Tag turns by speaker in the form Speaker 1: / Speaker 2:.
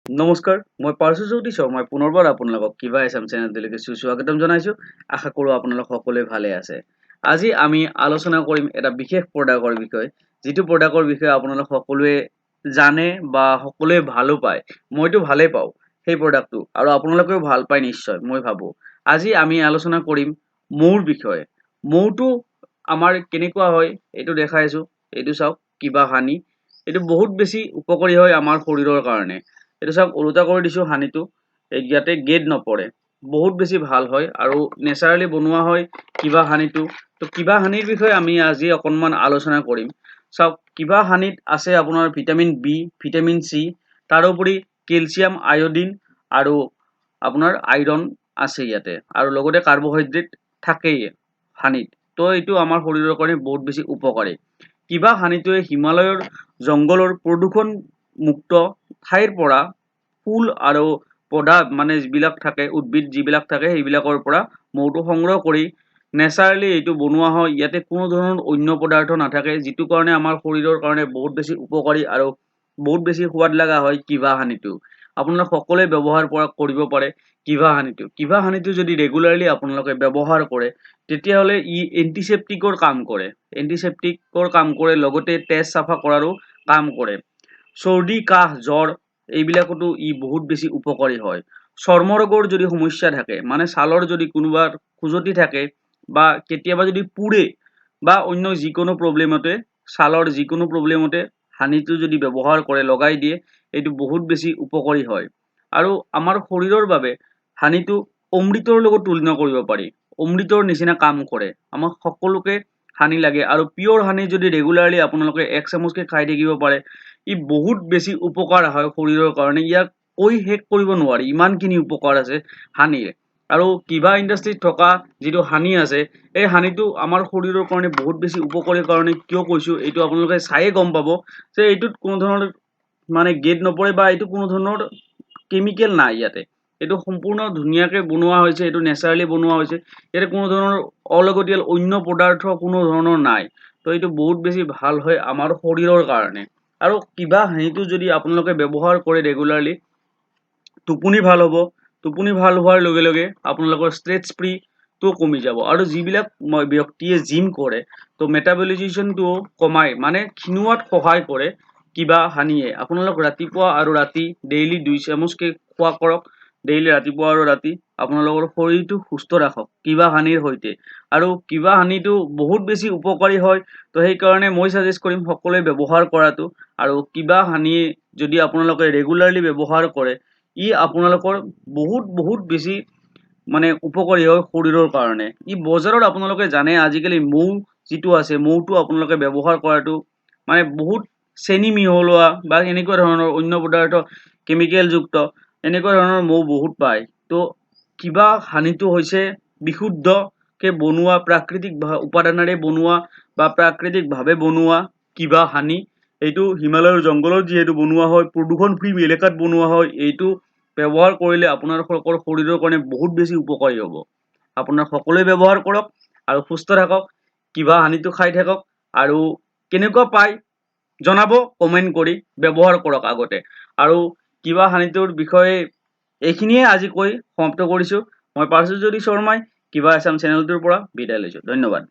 Speaker 1: নমস্কাৰ, মই পাৰ্শ্বজ্যোতি শৰ্মাই পুনৰবাৰ আপোনালোকক কিবা এছাম চেনেলটোলৈকে সুস্বাগতম জনাইছোঁ। আশা কৰোঁ আপোনালোক সকলোৱে ভালে আছে। আজি আমি আলোচনা কৰিম এটা বিশেষ প্ৰডাক্টৰ বিষয়ে, যিটো প্ৰডাক্টৰ বিষয়ে আপোনালোক সকলোৱে জানে বা সকলোৱে ভালো পায়। মইতো ভালেই পাওঁ সেই প্ৰডাক্টটো, আৰু আপোনালোকেও ভাল পায় নিশ্চয়, মই ভাবোঁ। আজি আমি আলোচনা কৰিম মৌৰ বিষয়ে। মৌটো আমাৰ কেনেকুৱা হয় এইটো দেখাইছোঁ, এইটো চাওক, কিবা হানি। এইটো বহুত বেছি উপকাৰী হয় আমাৰ শৰীৰৰ কাৰণে। এইটো চাওক, ওলোটা কৰি দিছোঁ হানিটো, ইয়াতে গেদ নপৰে, বহুত বেছি ভাল হয় আৰু নেচাৰেলি বনোৱা হয় কিবা হানিটো। তো কিবা হানিৰ বিষয়ে আমি আজি অকণমান আলোচনা কৰিম। চাওক, কিবা হানিত আছে আপোনাৰ ভিটামিন বি, ভিটামিন চি, তাৰোপৰি কেলছিয়াম, আয়ডিন আৰু আপোনাৰ আইৰণ আছে ইয়াতে, আৰু লগতে কাৰ্বহাইড্ৰেট থাকেই হানিত। তো এইটো আমাৰ শৰীৰৰ কাৰণে বহুত বেছি উপকাৰী। কিবা হানিটোৱে হিমালয়ৰ জংঘলৰ প্ৰদূষণ মুক্ত ঠাইৰ পৰা ফুল আৰু পৌধা, মানে যিবিলাক থাকে, উদ্ভিদ যিবিলাক থাকে, সেইবিলাকৰ পৰা মৌটো সংগ্ৰহ কৰি নেচাৰেলি এইটো বনোৱা হয়। ইয়াতে কোনো ধৰণৰ অন্য পদাৰ্থ নাথাকে, যিটো কাৰণে আমাৰ শৰীৰৰ কাৰণে বহুত বেছি উপকাৰী আৰু বহুত বেছি সোৱাদ লগা হয় কিবা হানিটো। আপোনালোক সকলোৱে ব্যৱহাৰ কৰিব পাৰে কিবা হানিটো। কিবা হানিটো যদি ৰেগুলাৰলি আপোনালোকে ব্যৱহাৰ কৰে, তেতিয়াহ'লে ই এণ্টিছেপ্টিকৰ কাম কৰে। এণ্টিছেপ্টিকৰ কাম কৰে, লগতে তেজ চাফা কৰাৰো কাম কৰে। চৰ্দি, কাহ, জ্বৰ এইবিলাকতো ই বহুত বেছি উপকাৰী হয়। চৰ্মৰোগৰ যদি সমস্যা থাকে, মানে ছালৰ যদি কোনোবা খুজতি থাকে বা কেতিয়াবা যদি পুৰে বা অন্য যিকোনো প্ৰব্লেমতে, ছালৰ যিকোনো প্ৰব্লেমতে হানিটো যদি ব্যৱহাৰ কৰে, লগাই দিয়ে, এইটো বহুত বেছি উপকাৰী হয়। আৰু আমাৰ শৰীৰৰ বাবে হানিটো অমৃতৰ লগত তুলনা কৰিব পাৰি। অমৃতৰ নিচিনা কাম কৰে। আমাক সকলোকে হানি লাগে, আৰু পিয়ৰ হানি যদি ৰেগুলাৰলি আপোনালোকে 1 চামুচকে খাই থাকিব পাৰে, ই বহুত বেছি উপকাৰ হয় শৰীৰৰ কাৰণে। ইয়াক কৈ শেষ কৰিব নোৱাৰি, ইমানখিনি উপকাৰ আছে হানিৰ। আৰু কিবা ইণ্ডাষ্ট্ৰিত থকা যিটো হানি আছে, এই হানিটো আমাৰ শৰীৰৰ কাৰণে বহুত বেছি উপকাৰীৰ কাৰণে কিয় কৈছোঁ, এইটো আপোনালোকে চায়ে গম পাব যে এইটোত কোনো ধৰণৰ মানে গেদ নপৰে বা এইটো কোনো ধৰণৰ কেমিকেল নাই ইয়াতে। এইটো সম্পূৰ্ণ ধুনীয়াকে বনোৱা হৈছে, এইটো নেচাৰেলি বনোৱা হৈছে। ইয়াতে কোনো ধৰণৰ অলাগতিয়াল অন্য পদাৰ্থ কোনো ধৰণৰ নাই। তো এইটো বহুত বেছি ভাল হয় আমাৰ শৰীৰৰ কাৰণে। আৰু কিবা হানিটো যদি আপোনালোকে ব্যৱহাৰ কৰে ৰেগুলাৰলি, টোপনি ভাল হ'ব। টোপনি ভাল হোৱাৰ লগে লগে আপোনালোকৰ ষ্ট্ৰেছ ফ্ৰীটো কমি যাব। আৰু যিবিলাক ব্যক্তিয়ে জিম কৰে, তো মেটাবলিজিজমটো কমাই, মানে ক্ষীণোৱাত সহায় কৰে কিবা হানিয়ে। আপোনালোক ৰাতিপুৱা আৰু ৰাতি ডেইলি 2 চামুচকে খোৱা কৰক, ডেইলি ৰাতিপুৱা আৰু ৰাতি। আপোনালোকৰ শৰীৰটো সুস্থ ৰাখক কিবা হানিৰ সৈতে। আৰু কিবা হানিটো বহুত বেছি উপকাৰী হয়, তো সেইকাৰণে মই ছাজেষ্ট কৰিম সকলোৱে ব্যৱহাৰ কৰাটো। আৰু কিবা হানি যদি আপোনালোকে ৰেগুলাৰলি ব্যৱহাৰ কৰে, ই আপোনালোকৰ বহুত বেছি মানে উপকাৰী হয় শৰীৰৰ কাৰণে। ই বজাৰত আপোনালোকে জানে আজিকালি মৌ যিটো আছে, মৌটো আপোনালোকে ব্যৱহাৰ কৰাটো মানে বহুত চেনি মিহলোৱা বা এনেকুৱা ধৰণৰ অন্য পদাৰ্থ কেমিকেলযুক্ত এনেকুৱা ধৰণৰ মৌ বহুত পায়। তো কিবা হানিটো হৈছে বিশুদ্ধকে বনোৱা, প্ৰাকৃতিক উপাদানেৰে বনোৱা বা প্ৰাকৃতিকভাৱে বনোৱা কিবা হানি। এইটো হিমালয়ৰ জংঘলত যিহেতু বনোৱা হয়, প্ৰদূষণ ফ্ৰী এলেকাত বনোৱা হয়, এইটো ব্যৱহাৰ কৰিলে আপোনালোকৰ শৰীৰৰ কাৰণে বহুত বেছি উপকাৰী হ'ব। আপোনাৰ সকলোৱে ব্যৱহাৰ কৰক আৰু সুস্থ থাকক, কিবা হানিটো খাই থাকক। আৰু কেনেকুৱা পায় জনাব কমেণ্ট কৰি, ব্যৱহাৰ কৰক আগতে। আৰু কিবা হানিটোৰ বিষয়ে এইখিনিয়ে আজি কৈ সমাপ্ত কৰিছোঁ। মই পাৰ্শ্বজ্যোতি শৰ্মাই কিবা এছাম চেনেলটোৰ পৰা বিদায় লৈছোঁ। ধন্যবাদ।